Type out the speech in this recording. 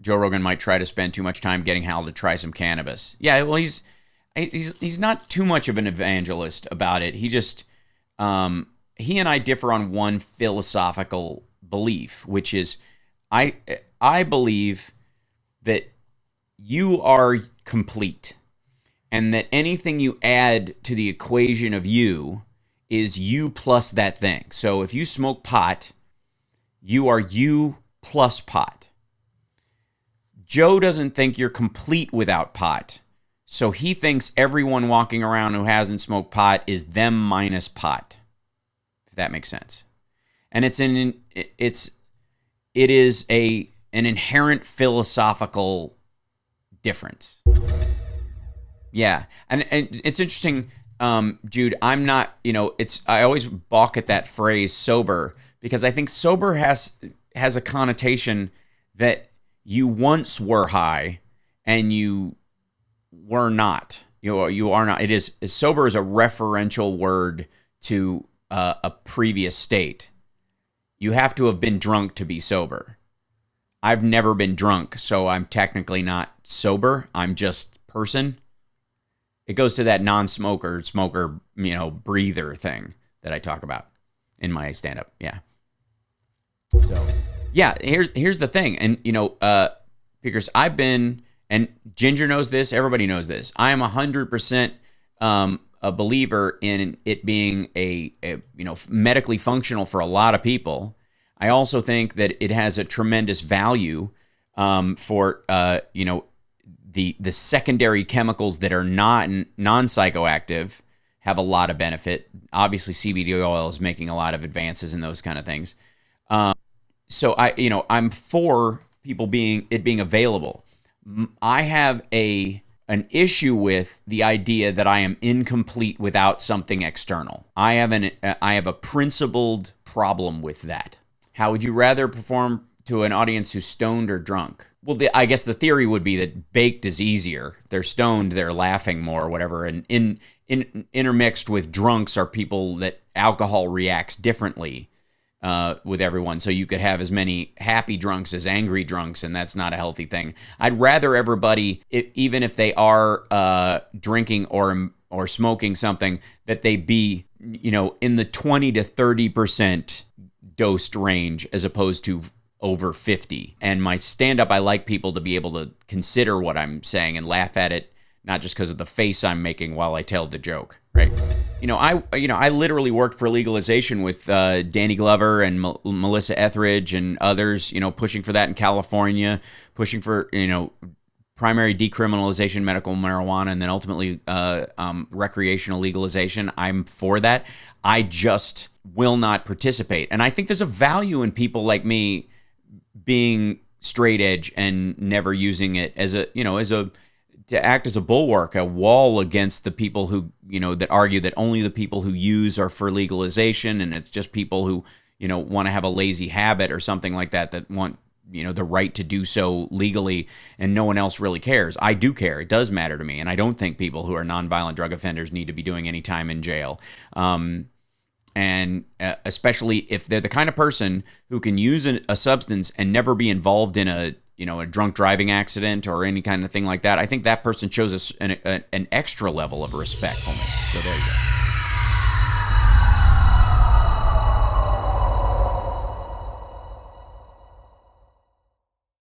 Joe Rogan might try to spend too much time getting Hal to try some cannabis. Yeah, well, he's not too much of an evangelist about it. He just he and I differ on one philosophical belief, which is I believe that you are complete, and that anything you add to the equation of you is you plus that thing. So if you smoke pot, you are you plus pot. Joe doesn't think you're complete without pot. So he thinks everyone walking around who hasn't smoked pot is them minus pot. If that makes sense. And it is an inherent philosophical difference. Yeah. And it's interesting, Jude, I'm not, I always balk at that phrase sober, because I think sober has a connotation that you once were high and you were not. You are not. Sober is a referential word to a previous state. You have to have been drunk to be sober. I've never been drunk, so I'm technically not sober. I'm just person. It goes to that non-smoker, smoker, breather thing that I talk about in my stand-up. Yeah. So, yeah, here's the thing. And, because I've been, and Ginger knows this, everybody knows this, I am 100% a believer in it being a medically functional for a lot of people. I also think that it has a tremendous value for the secondary chemicals that are not non-psychoactive have a lot of benefit. Obviously, CBD oil is making a lot of advances in those kind of things. So I'm for people being available. I have an issue with the idea that I am incomplete without something external. I have a principled problem with that. How would you rather perform to an audience who's stoned or drunk? Well, I guess the theory would be that baked is easier. If they're stoned, they're laughing more or whatever. And intermixed with drunks are people that alcohol reacts differently with everyone. So you could have as many happy drunks as angry drunks, and that's not a healthy thing. I'd rather everybody, even if they are drinking or smoking something, that they be, in the 20 to 30% dosed range as opposed to over 50. And my stand-up, I like people to be able to consider what I'm saying and laugh at it, not just because of the face I'm making while I tell the joke, right? I literally worked for legalization with Danny Glover and Melissa Etheridge and others, pushing for that in California, pushing for, primary decriminalization, medical marijuana, and then ultimately recreational legalization. I'm for that. I just will not participate. And I think there's a value in people like me being straight edge and never using it as to act as a bulwark, a wall against the people who, that argue that only the people who use are for legalization, and it's just people who, want to have a lazy habit or something like that want, the right to do so legally, and no one else really cares. I do care. It does matter to me, and I don't think people who are nonviolent drug offenders need to be doing any time in jail. And especially if they're the kind of person who can use a substance and never be involved in a drunk driving accident or any kind of thing like that, I think that person shows us an extra level of respectfulness. So there you go.